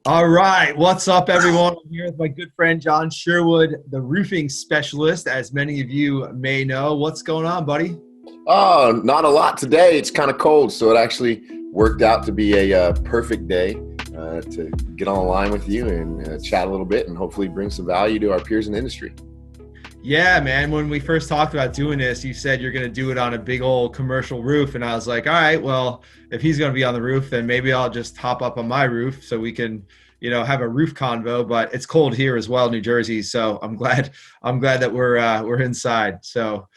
All right, what's up, everyone? I'm here with my good friend John Sherwood, the roofing specialist, as many of you may know. What's going on, buddy? Oh, not a lot today. It's kind of cold, so it actually worked out to be a perfect day to get on the line with you and chat a little bit and hopefully bring some value to our peers in the industry. Yeah, man. When we first talked about doing this, you said you're going to do it on a big old commercial roof, and I was like, all right, well, if he's going to be on the roof, then maybe I'll just hop up on my roof so we can, have a roof convo. But it's cold here as well, New Jersey, so I'm glad that we're inside. So.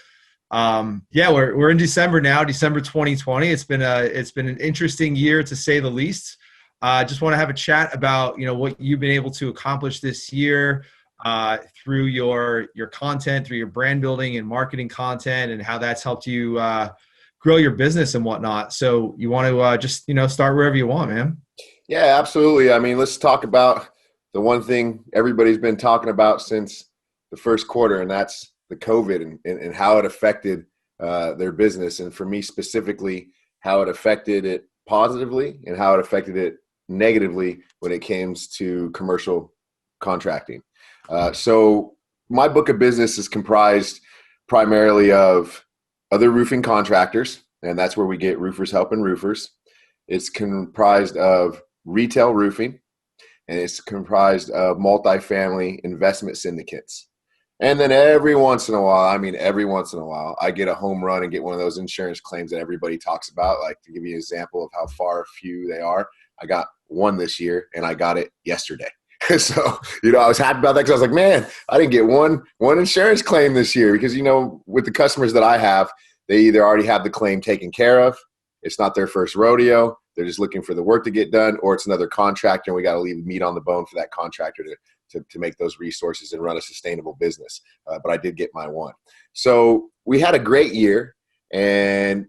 Yeah, we're in December now, December 2020. It's been an interesting year to say the least. Just want to have a chat about what you've been able to accomplish this year through your content, through your brand building and marketing content, and how that's helped you grow your business and whatnot. So you want to just start wherever you want, man. Yeah, absolutely. I mean, let's talk about the one thing everybody's been talking about since the first quarter, and that's the COVID and how it affected their business. And for me specifically, how it affected it positively and how it affected it negatively when it came to commercial contracting. So my book of business is comprised primarily of other roofing contractors, and that's where we get roofers helping roofers. It's comprised of retail roofing, and it's comprised of multifamily investment syndicates. And then every once in a while, I get a home run and get one of those insurance claims that everybody talks about. Like, to give you an example of how far few they are, I got one this year and I got it yesterday. So, I was happy about that because I was like, man, I didn't get one insurance claim this year because, with the customers that I have, they either already have the claim taken care of. It's not their first rodeo. They're just looking for the work to get done, or it's another contractor and we got to leave meat on the bone for that contractor to make those resources and run a sustainable business. But I did get my one. So we had a great year, and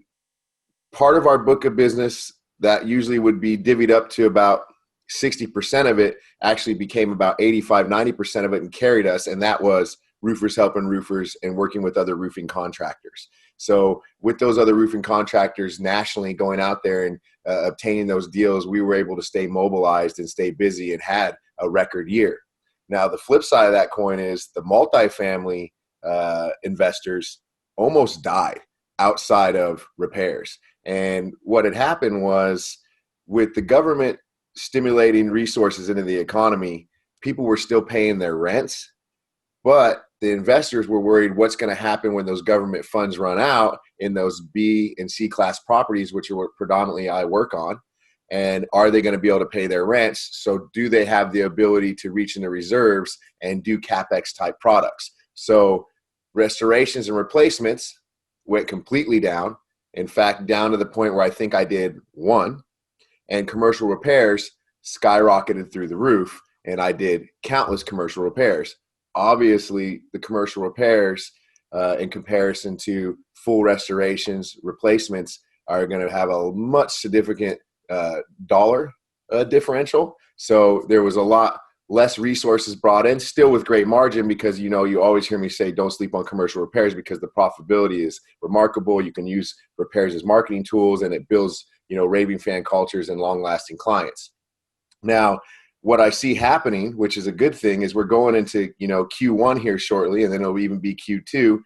part of our book of business that usually would be divvied up to about 60% of it actually became about 85-90% of it and carried us, and that was roofers helping roofers and working with other roofing contractors. So with those other roofing contractors nationally going out there and obtaining those deals, we were able to stay mobilized and stay busy and had a record year. Now, the flip side of that coin is the multifamily investors almost died outside of repairs. And what had happened was, with the government stimulating resources into the economy, people were still paying their rents, but the investors were worried what's going to happen when those government funds run out in those B and C class properties, which are what predominantly I work on. And are they going to be able to pay their rents? So do they have the ability to reach into reserves and do CapEx type products? So restorations and replacements went completely down. In fact, down to the point where I think I did one. And commercial repairs skyrocketed through the roof. And I did countless commercial repairs. Obviously, the commercial repairs in comparison to full restorations, replacements are going to have a much significant dollar differential. So there was a lot less resources brought in, still with great margin, because you always hear me say don't sleep on commercial repairs because the profitability is remarkable. You can use repairs as marketing tools, and it builds raving fan cultures and long-lasting clients. Now, what I see happening, which is a good thing, is we're going into Q1 here shortly, and then it'll even be Q2.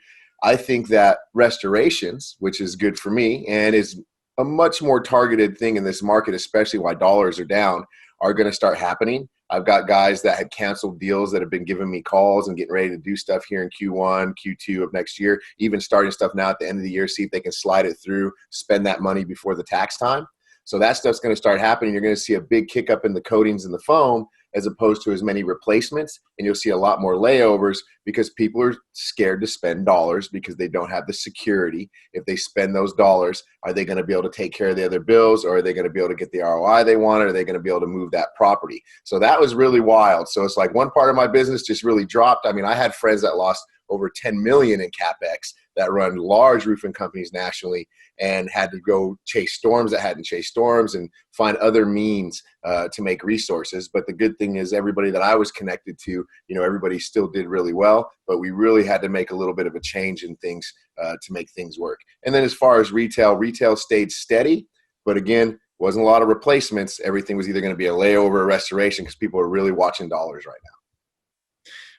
I think that restorations, which is good for me and is a much more targeted thing in this market, especially why dollars are down, are going to start happening. I've got guys that had canceled deals that have been giving me calls and getting ready to do stuff here in Q1, Q2 of next year, even starting stuff now at the end of the year, see if they can slide it through, spend that money before the tax time. So that stuff's going to start happening. You're going to see a big kick up in the coatings and the foam as opposed to as many replacements. And you'll see a lot more layovers because people are scared to spend dollars because they don't have the security. If they spend those dollars, are they going to be able to take care of the other bills, or are they going to be able to get the ROI they want, or are they going to be able to move that property? So that was really wild. So it's like one part of my business just really dropped. I mean, I had friends that lost over 10 million in CapEx that run large roofing companies nationally and had to go chase storms that hadn't chased storms and find other means to make resources. But the good thing is everybody that I was connected to, everybody still did really well, but we really had to make a little bit of a change in things to make things work. And then as far as retail stayed steady. But again, wasn't a lot of replacements. Everything was either going to be a layover or restoration because people are really watching dollars right now.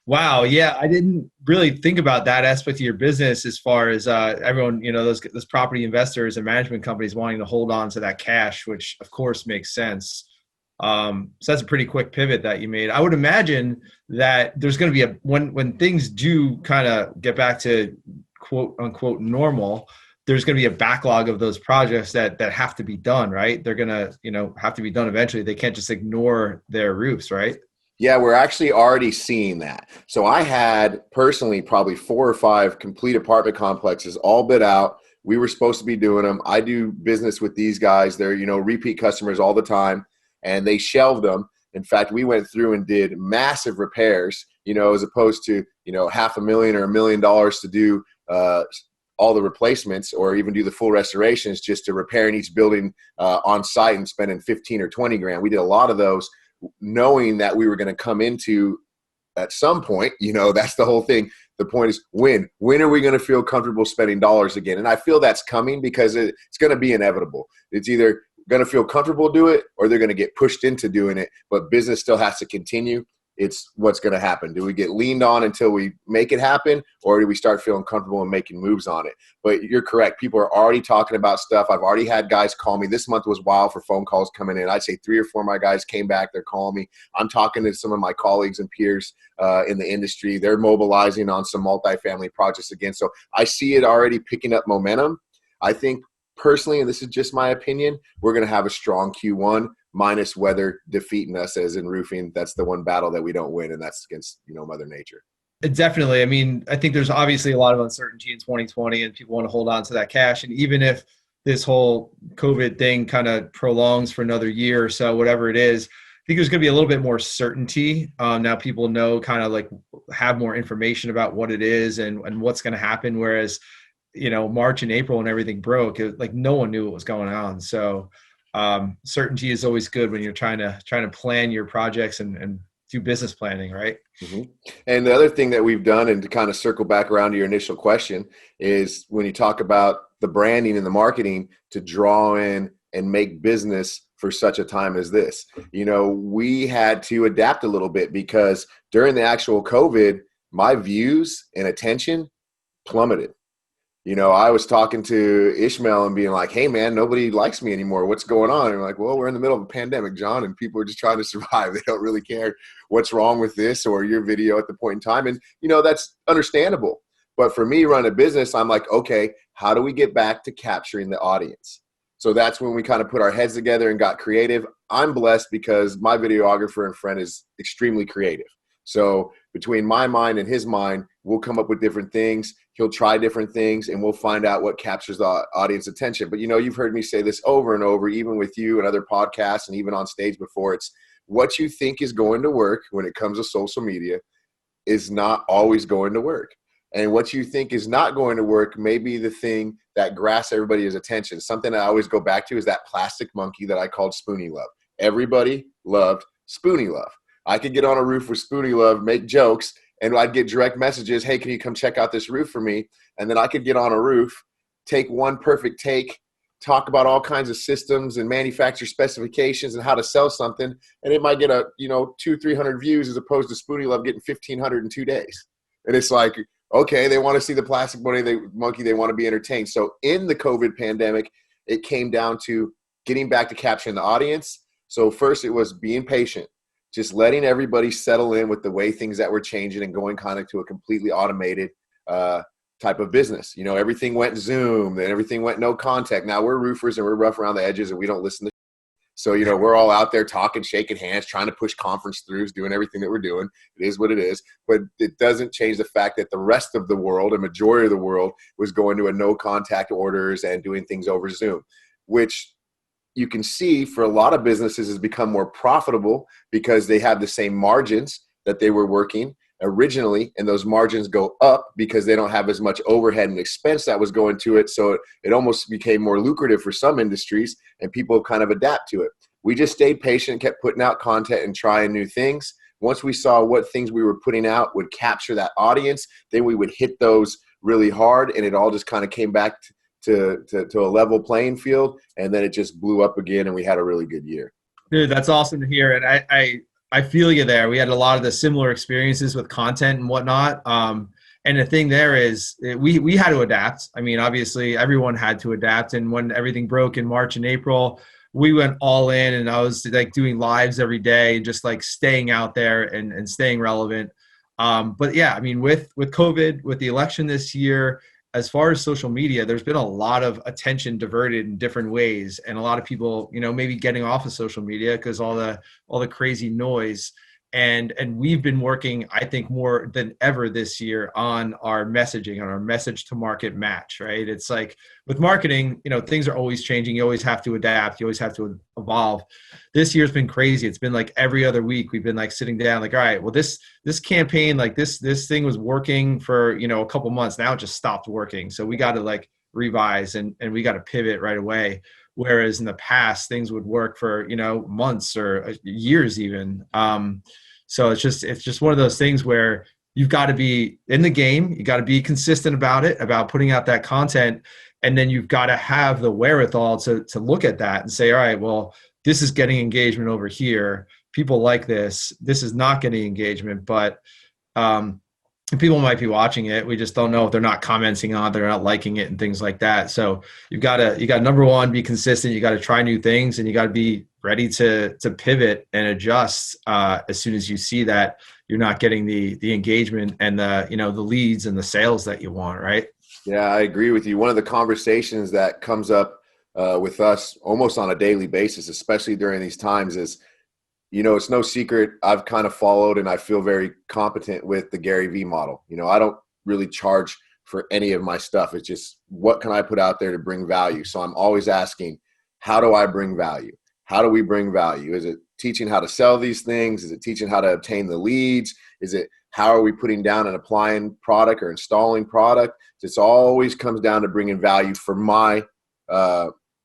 Wow. Yeah. I didn't really think about that aspect of your business as far as everyone, those property investors and management companies wanting to hold on to that cash, which of course makes sense. So that's a pretty quick pivot that you made. I would imagine that there's going to be when things do kind of get back to quote unquote normal, there's going to be a backlog of those projects that have to be done, right? They're going to, have to be done eventually. They can't just ignore their roofs, right? Yeah, we're actually already seeing that. So I had personally probably 4 or 5 complete apartment complexes all bid out. We were supposed to be doing them. I do business with these guys. They're, repeat customers all the time, and they shelved them. In fact, we went through and did massive repairs, as opposed to, $500,000 or $1 million to do all the replacements or even do the full restorations just to repair in each building on site and spending 15 or 20 grand. We did a lot of those, knowing that we were going to come into at some point, that's the whole thing. The point is when are we going to feel comfortable spending dollars again? And I feel that's coming because it's going to be inevitable. It's either going to feel comfortable do it or they're going to get pushed into doing it, but business still has to continue. It's what's going to happen. Do we get leaned on until we make it happen, or do we start feeling comfortable and making moves on it? But you're correct. People are already talking about stuff. I've already had guys call me. This month was wild for phone calls coming in. I'd say 3 or 4 of my guys came back. They're calling me. I'm talking to some of my colleagues and peers in the industry. They're mobilizing on some multifamily projects again. So I see it already picking up momentum. I think personally, and this is just my opinion, we're going to have a strong Q1. Minus weather defeating us, as in roofing. That's the one battle that we don't win, and that's against Mother Nature. Definitely. I mean, I think there's obviously a lot of uncertainty in 2020, and people want to hold on to that cash. And even if this whole COVID thing kind of prolongs for another year or so, whatever it is, I think there's going to be a little bit more certainty. Now people know, kind of like have more information about what it is and what's going to happen. Whereas, March and April when everything broke, like no one knew what was going on. So certainty is always good when you're trying to plan your projects and do business planning, right? Mm-hmm. And the other thing that we've done, and to kind of circle back around to your initial question, is when you talk about the branding and the marketing to draw in and make business for such a time as this. We had to adapt a little bit because during the actual COVID, my views and attention plummeted. I was talking to Ishmael and being like, hey, man, nobody likes me anymore. What's going on? And we're like, well, we're in the middle of a pandemic, John, and people are just trying to survive. They don't really care what's wrong with this or your video at the point in time. And, that's understandable. But for me, running a business, I'm like, okay, how do we get back to capturing the audience? So that's when we kind of put our heads together and got creative. I'm blessed because my videographer and friend is extremely creative. So between my mind and his mind, we'll come up with different things. He'll try different things, and we'll find out what captures the audience attention. But, you've heard me say this over and over, even with you and other podcasts and even on stage before. It's what you think is going to work when it comes to social media is not always going to work. And what you think is not going to work may be the thing that grasps everybody's attention. Something I always go back to is that plastic monkey that I called Spoonie Love. Everybody loved Spoonie Love. I could get on a roof with Spoonie Love, make jokes, and I'd get direct messages, hey, can you come check out this roof for me? And then I could get on a roof, take one perfect take, talk about all kinds of systems and manufacturer specifications and how to sell something, and it might get 200-300 views as opposed to Spoonie Love getting 1,500 in 2 days. And it's like, okay, they want to see the plastic monkey, they want to be entertained. So in the COVID pandemic, it came down to getting back to capturing the audience. So first it was being patient. Just letting everybody settle in with the way things that were changing and going kind of to a completely automated type of business. Everything went Zoom, then everything went no contact. Now we're roofers and we're rough around the edges and we don't listen to. So, we're all out there talking, shaking hands, trying to push conference throughs, doing everything that we're doing. It is what it is. But it doesn't change the fact that the rest of the world, a majority of the world, was going to a no contact orders and doing things over Zoom, which you can see for a lot of businesses has become more profitable because they have the same margins that they were working originally, and those margins go up because they don't have as much overhead and expense that was going to it. So it almost became more lucrative for some industries, and people kind of adapt to it. We just stayed patient, kept putting out content and trying new things. Once we saw what things we were putting out would capture that audience, then we would hit those really hard, and it all just kind of came back to a level playing field, and then it just blew up again, and we had a really good year. Dude, that's awesome to hear. And I feel you there. We had a lot of the similar experiences with content and whatnot. And the thing there is we had to adapt. I mean, obviously everyone had to adapt. And when everything broke in March and April, we went all in, and I was like doing lives every day, just like staying out there and staying relevant. But yeah, I mean, with COVID, with the election this year, as far as social media, there's been a lot of attention diverted in different ways, and a lot of people, maybe getting off of social media because all the crazy noise. And we've been working, I think, more than ever this year on our messaging, on our message to market match, right? It's like with marketing, things are always changing. You always have to adapt. You always have to evolve. This year's been crazy. It's been like every other week we've been like sitting down like, all right, well, this campaign, like this thing was working for, a couple months. Now it just stopped working. So we got to like revise and we got to pivot right away. Whereas in the past, things would work for, months or years even. So it's just one of those things where you've got to be in the game. You got to be consistent about it, about putting out that content. And then you've got to have the wherewithal to look at that and say, all right, well, this is getting engagement over here. People like this. This is not getting engagement, but people might be watching it. We just don't know if they're not commenting on it, they're not liking it and things like that. So you got number one, be consistent. You got to try new things, and you got to be ready to pivot and adjust as soon as you see that you're not getting the engagement and the leads and the sales that you want, right? Yeah, I agree with you. One of the conversations that comes up with us almost on a daily basis, especially during these times, is, it's no secret I've kind of followed and I feel very competent with the Gary Vee model. I don't really charge for any of my stuff. It's just, what can I put out there to bring value? So I'm always asking, how do I bring value? How do we bring value? Is it teaching how to sell these things? Is it teaching how to obtain the leads? Is it how are we putting down and applying product or installing product? It always comes down to bringing value for my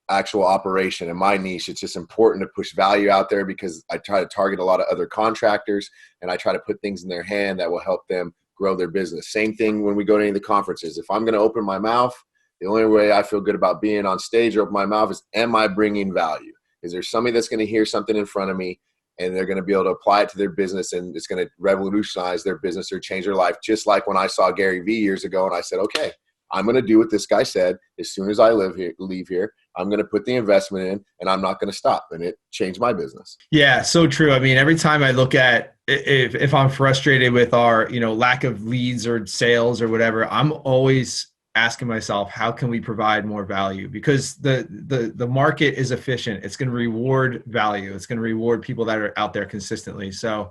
actual operation and my niche. It's just important to push value out there because I try to target a lot of other contractors, and I try to put things in their hand that will help them grow their business. Same thing when we go to any of the conferences. If I'm going to open my mouth, the only way I feel good about being on stage or open my mouth is, am I bringing value? Is there somebody that's going to hear something in front of me and they're going to be able to apply it to their business, and it's going to revolutionize their business or change their life? Just like when I saw Gary Vee years ago and I said, okay, I'm going to do what this guy said. As soon as I leave here, I'm going to put the investment in, and I'm not going to stop. And it changed my business. Yeah, so true. I mean, every time I look at if I'm frustrated with our, lack of leads or sales or whatever, I'm always asking myself, how can we provide more value? Because the market is efficient. It's going to reward value. It's going to reward people that are out there consistently. So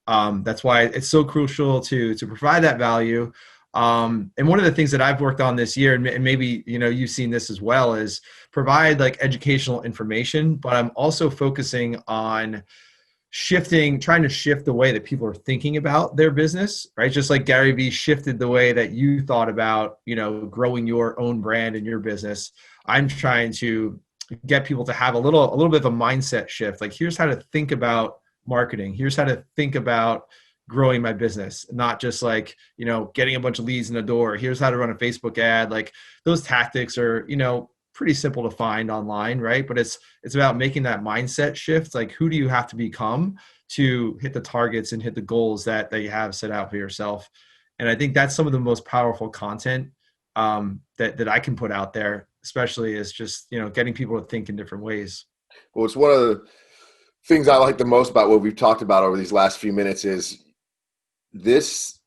that's why it's so crucial to provide that value. And one of the things that I've worked on this year, and maybe, you've seen this as well, is provide like educational information, but I'm also focusing on trying to shift the way that people are thinking about their business, right? Just like Gary Vee shifted the way that you thought about, growing your own brand and your business. I'm trying to get people to have a little bit of a mindset shift. Like, here's how to think about marketing. Here's how to think about growing my business, not just like, getting a bunch of leads in the door. Here's how to run a Facebook ad. Like, those tactics are, pretty simple to find online, right? But it's about making that mindset shift. Like, who do you have to become to hit the targets and hit the goals that you have set out for yourself? And I think that's some of the most powerful content that I can put out there, especially is just, getting people to think in different ways. Well, it's one of the things I like the most about what we've talked about over these last few minutes is this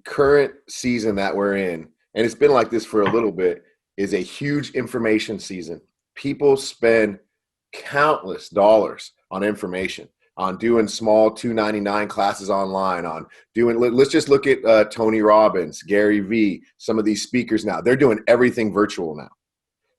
current season that we're in, and it's been like this for a little bit, is a huge information season. People spend countless dollars on information, on doing small $2.99 classes online, on doing, let's just look at Tony Robbins, Gary Vee, some of these speakers now. They're doing everything virtual now.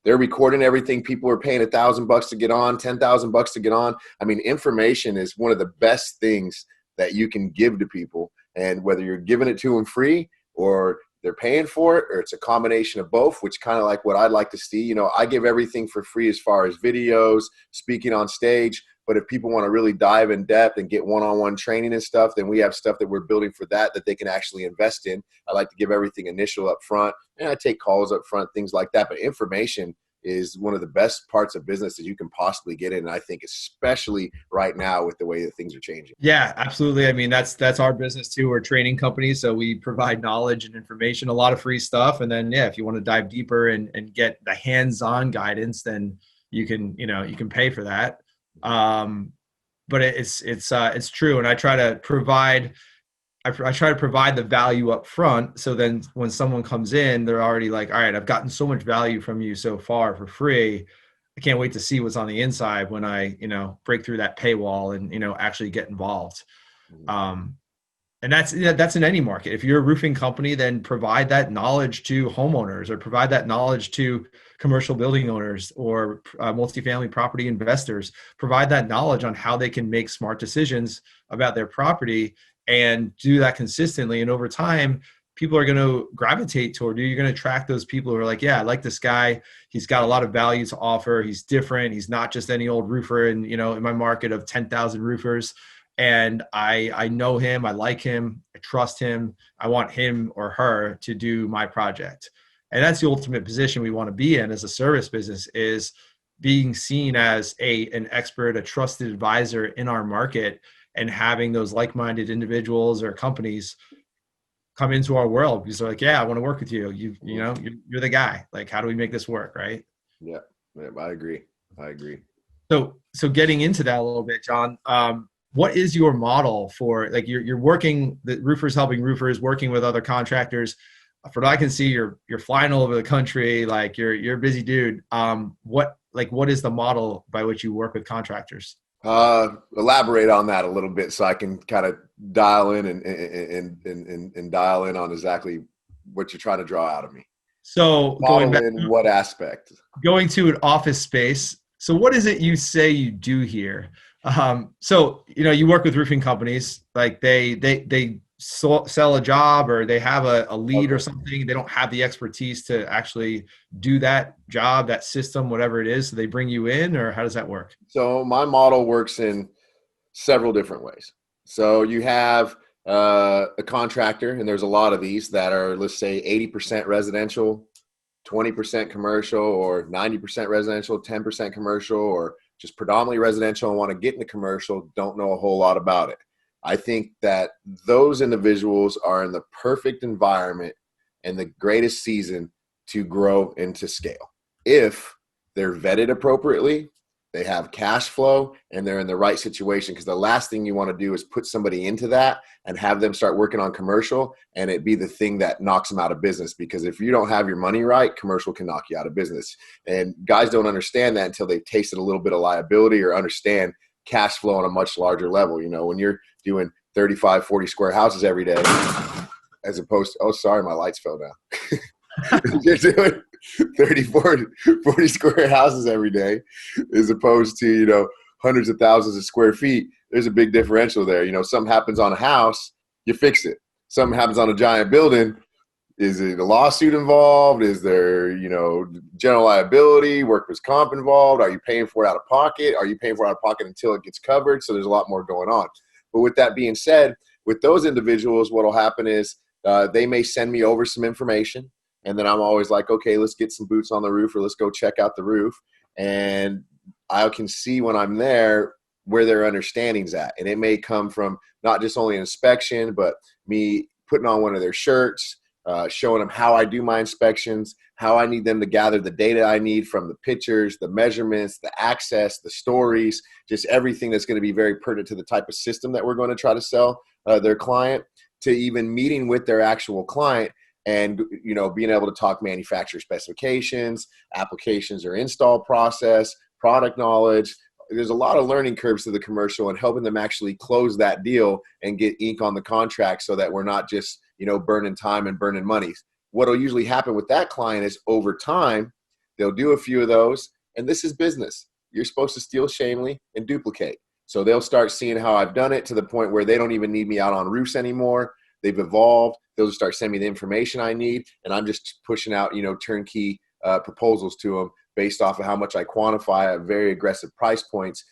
They're recording everything. People are paying $1,000 to get on, $10,000 to get on. I mean, information is one of the best things that you can give to people. And whether you're giving it to them free or they're paying for it, or it's a combination of both, which kind of like what I'd like to see. I give everything for free as far as videos, speaking on stage, But if people want to really dive in depth and get one-on-one training and stuff, then we have stuff that we're building for that they can actually invest in. I like to give everything initial up front, and I take calls up front, things like that. But information is one of the best parts of business that you can possibly get in. And I think especially right now with the way that things are changing. Yeah, absolutely. I mean, that's our business too. We're a training company, so we provide knowledge and information, a lot of free stuff. And then, yeah, if you want to dive deeper and get the hands-on guidance, then you can pay for that. But it's true. And I try to provide the value up front. So then when someone comes in, they're already like, all right, I've gotten so much value from you so far for free. I can't wait to see what's on the inside when I, break through that paywall and, actually get involved. And that's in any market. If you're a roofing company, then provide that knowledge to homeowners or provide that knowledge to commercial building owners or multifamily property investors. Provide that knowledge on how they can make smart decisions about their property and do that consistently. And over time, people are going to gravitate toward you. You're going to attract those people who are like, yeah, I like this guy. He's got a lot of value to offer. He's different. He's not just any old roofer in my market of 10,000 roofers. And I know him. I like him. I trust him. I want him or her to do my project. And that's the ultimate position we want to be in as a service business, is being seen as an expert, a trusted advisor in our market, and having those like-minded individuals or companies come into our world because they're like, yeah, I want to work with you. You're the guy. Like, how do we make this work? Right. Yeah, I agree. So getting into that a little bit, John, what is your model for, like, you're working, the roofers helping roofers, working with other contractors? From what I can see, you're flying all over the country. Like, you're a busy dude. What is the model by which you work with contractors? Elaborate on that a little bit so I can kind of dial in and dial in on exactly what you're trying to draw out of me. So going back, in what aspect? Going to an office space. So what is it you say you do here? So you work with roofing companies, like they sell a job or they have a lead or something. They don't have the expertise to actually do that job, that system, whatever it is. So they bring you in, or how does that work? So my model works in several different ways. So you have a contractor, and there's a lot of these that are, let's say, 80% residential, 20% commercial, or 90% residential, 10% commercial, or just predominantly residential and want to get into commercial, don't know a whole lot about it. I think that those individuals are in the perfect environment and the greatest season to grow into scale. If they're vetted appropriately, they have cash flow, and they're in the right situation. Because the last thing you want to do is put somebody into that and have them start working on commercial and it be the thing that knocks them out of business. Because if you don't have your money right, commercial can knock you out of business. And guys don't understand that until they've tasted a little bit of liability or understand cash flow on a much larger level. When you're doing 35, 40 square houses every day, as opposed to, oh, sorry, my lights fell down. You're doing 30, 40 square houses every day, as opposed to, hundreds of thousands of square feet. There's a big differential there. Something happens on a house, you fix it. Something happens on a giant building. Is it a lawsuit involved? Is there, general liability, workers' comp involved? Are you paying for it out of pocket? Are you paying for it out of pocket until it gets covered? So there's a lot more going on. But with that being said, with those individuals, what will happen is they may send me over some information. And then I'm always like, okay, let's get some boots on the roof, or let's go check out the roof. And I can see when I'm there where their understanding's at. And it may come from not just only inspection, but me putting on one of their shirts, showing them how I do my inspections, how I need them to gather the data I need from the pictures, the measurements, the access, the stories, just everything that's going to be very pertinent to the type of system that we're going to try to sell their client, to even meeting with their actual client and, being able to talk manufacturer specifications, applications or install process, product knowledge. There's a lot of learning curves to the commercial, and helping them actually close that deal and get ink on the contract so that we're not just, burning time and burning money. What'll usually happen with that client is, over time, they'll do a few of those, and this is business. You're supposed to steal shamelessly and duplicate. So they'll start seeing how I've done it to the point where they don't even need me out on roofs anymore. They've evolved. They'll just start sending me the information I need, and I'm just pushing out, turnkey proposals to them based off of how much I quantify at very aggressive price points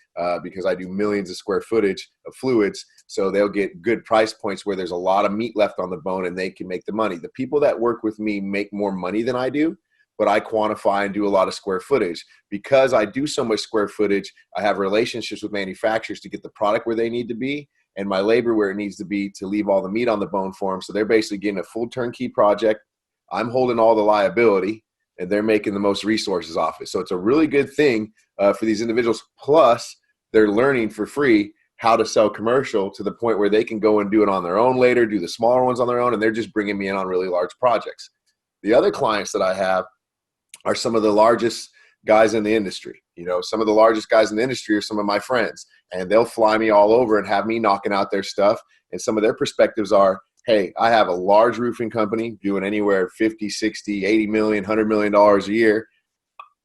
because I do millions of square footage of fluids. So they'll get good price points where there's a lot of meat left on the bone and they can make the money. The people that work with me make more money than I do, but I quantify and do a lot of square footage. Because I do so much square footage, I have relationships with manufacturers to get the product where they need to be and my labor where it needs to be to leave all the meat on the bone for them. So they're basically getting a full turnkey project. I'm holding all the liability and they're making the most resources off it. So it's a really good thing for these individuals. Plus, they're learning for free how to sell commercial to the point where they can go and do it on their own later, do the smaller ones on their own, and they're just bringing me in on really large projects. The other clients that I have are some of the largest guys in the industry. You know, some of the largest guys in the industry are some of my friends, and they'll fly me all over and have me knocking out their stuff. And some of their perspectives are, hey, I have a large roofing company doing anywhere 50, 60, 80 million, $100 million a year.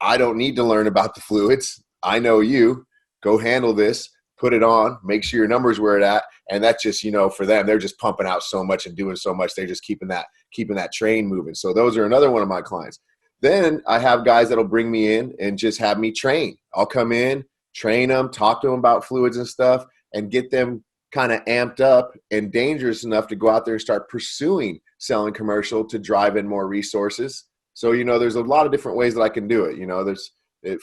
I don't need to learn about the fluids. I know you. Go handle this, put it on, make sure your numbers where it at. And that's just, you know, for them, they're just pumping out so much and doing so much. They're just keeping that train moving. So those are another one of my clients. Then I have guys that'll bring me in and just have me train. I'll come in, train them, talk to them about fluids and stuff, and get them kind of amped up and dangerous enough to go out there and start pursuing selling commercial to drive in more resources. So, you know, there's a lot of different ways that I can do it. You know,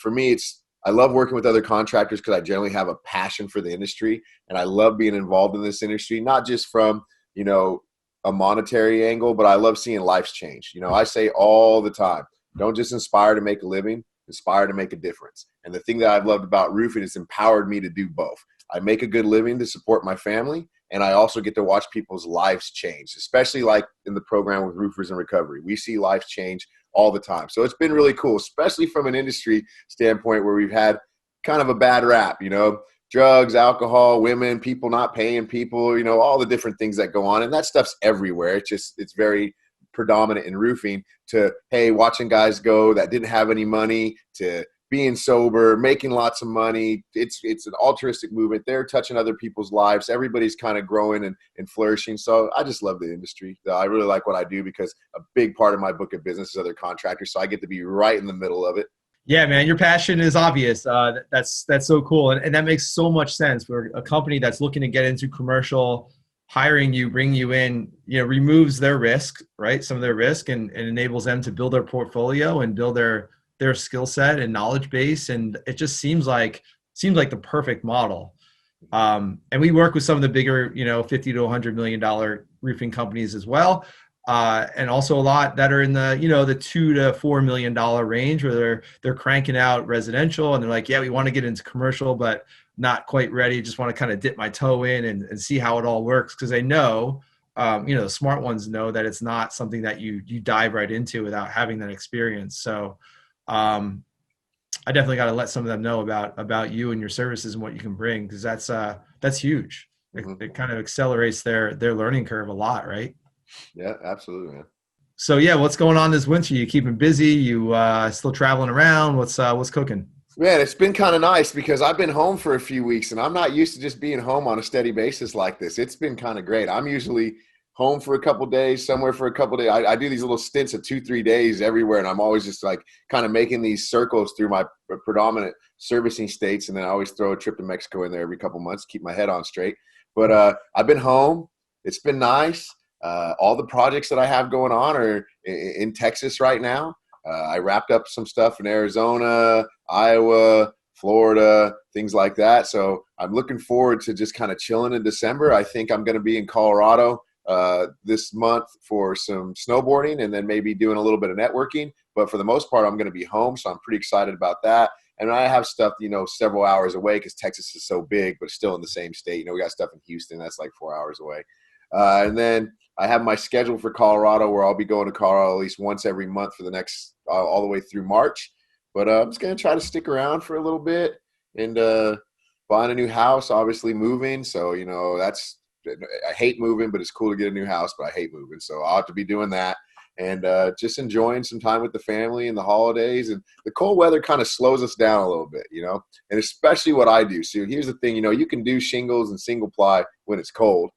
for me, I love working with other contractors because I generally have a passion for the industry, and I love being involved in this industry, not just from, you know, a monetary angle, but I love seeing lives change. You know, I say all the time, don't just inspire to make a living, inspire to make a difference. And the thing that I've loved about roofing is empowered me to do both. I make a good living to support my family, and I also get to watch people's lives change, especially like in the program with Roofers in Recovery. We see lives change all the time. So it's been really cool, especially from an industry standpoint where we've had kind of a bad rap, you know, drugs, alcohol, women, people not paying people, you know, all the different things that go on. And that stuff's everywhere. It's very predominant in roofing to, hey, watching guys go that didn't have any money to being sober, making lots of money. It's an altruistic movement. They're touching other people's lives. Everybody's kind of growing and flourishing. So I just love the industry. I really like what I do because a big part of my book of business is other contractors. So I get to be right in the middle of it. Yeah, man, your passion is obvious. That's so cool. And that makes so much sense for a company that's looking to get into commercial. Hiring you, bringing you in, you know, removes their risk, right? Some of their risk and enables them to build their portfolio and build their skill set and knowledge base. And it just seems like the perfect model. And we work with some of the bigger, you know, $50 to $100 million roofing companies as well. And also a lot that are in the, you know, the $2 to $4 million range where they're cranking out residential and they're like, yeah, we want to get into commercial, but not quite ready. Just want to kind of dip my toe in and see how it all works. Cause they know, you know, the smart ones know that it's not something that you dive right into without having that experience. So, I definitely got to let some of them know about you and your services and what you can bring. Cause that's huge. Mm-hmm. It kind of accelerates their learning curve a lot. Right. Yeah, absolutely, man. So yeah, what's going on this winter? You keeping busy? You still traveling around? What's cooking? Man, it's been kind of nice because I've been home for a few weeks and I'm not used to just being home on a steady basis like this. It's been kind of great. I'm usually home for a couple of days, somewhere for a couple of days. I do these little stints of 2-3 days everywhere, and I'm always just like kind of making these circles through my predominant servicing states, and then I always throw a trip to Mexico in there every couple of months to keep my head on straight. But I've been home. It's been nice. All the projects that I have going on are in Texas right now. I wrapped up some stuff in Arizona, Iowa, Florida, things like that. So I'm looking forward to just kind of chilling in December. I think I'm going to be in Colorado this month for some snowboarding and then maybe doing a little bit of networking. But for the most part, I'm going to be home. So I'm pretty excited about that. And I have stuff, you know, several hours away because Texas is so big, but still in the same state. You know, we got stuff in Houston that's like 4 hours away. And then I have my schedule for Colorado where I'll be going to Colorado at least once every month for the next all the way through March. But I'm just going to try to stick around for a little bit and buying a new house, obviously moving. So, you know, I hate moving, but it's cool to get a new house, but I hate moving. So I'll have to be doing that and just enjoying some time with the family and the holidays. And the cold weather kind of slows us down a little bit, you know, and especially what I do. So here's the thing, you know, you can do shingles and single ply when it's cold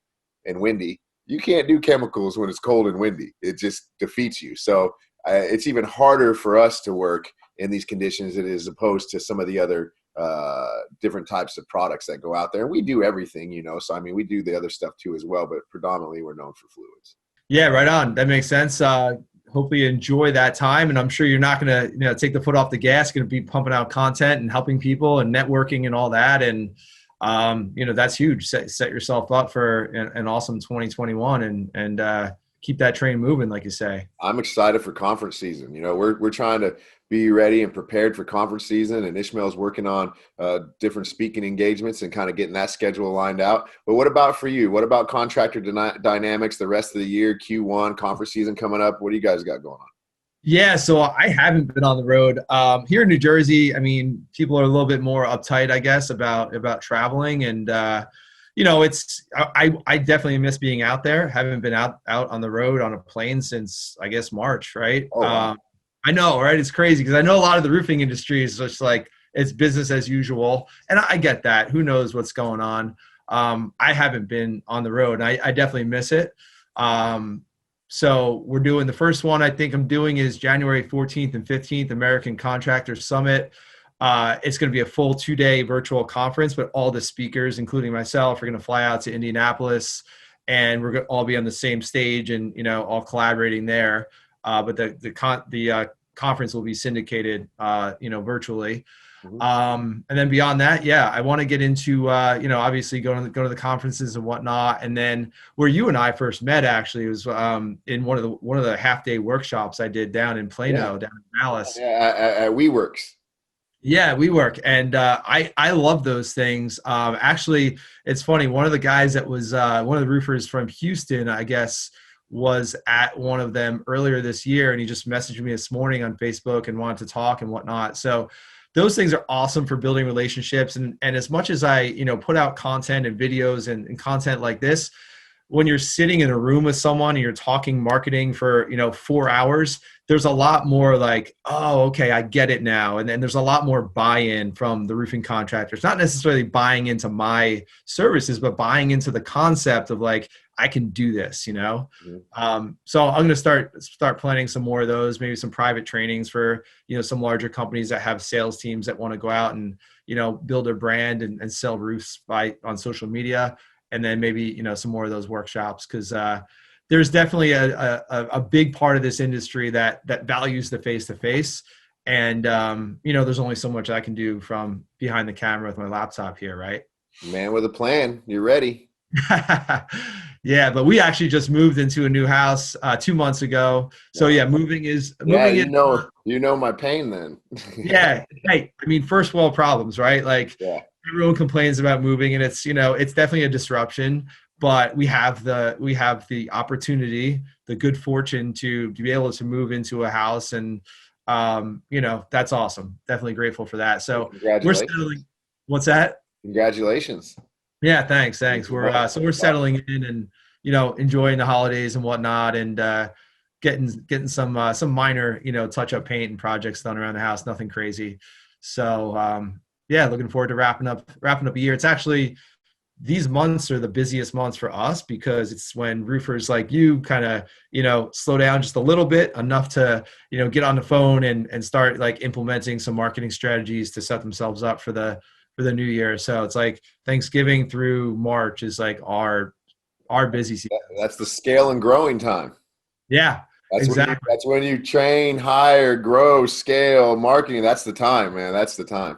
and windy. You can't do chemicals when it's cold and windy. It just defeats you. So it's even harder for us to work in these conditions as opposed to some of the other different types of products that go out there. And we do everything, so I mean, we do the other stuff too as well, but predominantly we're known for fluids. Yeah, right on. That makes sense. Hopefully you enjoy that time, and I'm sure you're not going to take the foot off the gas. Going to be pumping out content and helping people and networking and all that. And that's huge. Set yourself up for an awesome 2021 and keep that train moving, like you say. I'm excited for conference season. We're trying to be ready and prepared for conference season, and Ishmael's working on different speaking engagements and kind of getting that schedule lined out. But what about for you? What about Contractor Dynamics the rest of the year, Q1, conference season coming up? What do you guys got going on? Yeah, so I haven't been on the road. Here in New Jersey, I mean, people are a little bit more uptight, I guess, about traveling. And, I definitely miss being out there. Haven't been out on the road on a plane since, I guess, March, right? Oh, wow. I know, right? It's crazy because I know a lot of the roofing industry is just like it's business as usual. And I get that. Who knows what's going on? I haven't been on the road, and I definitely miss it. So we're doing the first one I think I'm doing is January 14th and 15th, American Contractor Summit. It's going to be a full 2-day virtual conference, but all the speakers, including myself, are going to fly out to Indianapolis, and we're going to all be on the same stage and, all collaborating there. But the conference will be syndicated, virtually. Mm-hmm. And then beyond that, yeah, I want to get into, obviously go to the conferences and whatnot. And then where you and I first met actually was in one of the half-day workshops I did down in Plano, down in Dallas. Yeah, at WeWorks. Yeah, WeWork. And I love those things. Actually, it's funny. One of the guys that was one of the roofers from Houston, I guess, was at one of them earlier this year. And he just messaged me this morning on Facebook and wanted to talk and whatnot. So those things are awesome for building relationships. And as much as I, put out content and videos and content like this, when you're sitting in a room with someone and you're talking marketing for, 4 hours, there's a lot more like, oh, okay, I get it now. And then there's a lot more buy-in from the roofing contractors, not necessarily buying into my services, but buying into the concept of like, I can do this, Mm-hmm. So I'm going to start planning some more of those, maybe some private trainings for, some larger companies that have sales teams that want to go out and, build a brand and sell roofs on social media. And then maybe, some more of those workshops, because there's definitely a big part of this industry that values the face-to-face. And, there's only so much I can do from behind the camera with my laptop here, right? Man with a plan. You're ready. Yeah, but we actually just moved into a new house 2 months ago. So yeah, moving. You know my pain then. Yeah. Hey, I mean, first world problems, right? Like everyone complains about moving, and it's it's definitely a disruption. But we have the opportunity, the good fortune to be able to move into a house, and that's awesome. Definitely grateful for that. So we're settling. What's that? Congratulations. Yeah, thanks. We're settling in and enjoying the holidays and whatnot, and getting some minor touch up paint and projects done around the house. Nothing crazy. So looking forward to wrapping up a year. It's actually these months are the busiest months for us because it's when roofers like you kind of slow down just a little bit enough to get on the phone and start like implementing some marketing strategies to set themselves up for the new year. So it's like Thanksgiving through March is like our busy season. That's the scale and growing time. Yeah, exactly. That's when you train, hire, grow, scale, marketing. That's the time, man. That's the time.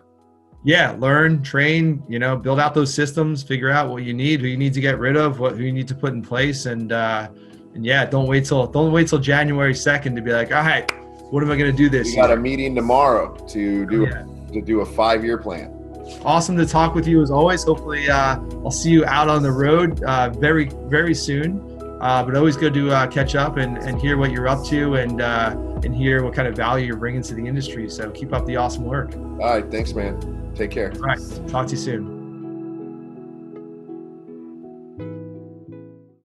Yeah, learn, train, build out those systems, figure out what you need, who you need to get rid of, who you need to put in place, and don't wait till January 2nd to be like, all right, what am I going to do this year? We got a meeting tomorrow to do a 5-year plan. Awesome to talk with you as always. Hopefully, I'll see you out on the road very, very soon. But always good to catch up and hear what you're up to and hear what kind of value you're bringing to the industry. So keep up the awesome work. All right. Thanks, man. Take care. All right. Talk to you soon.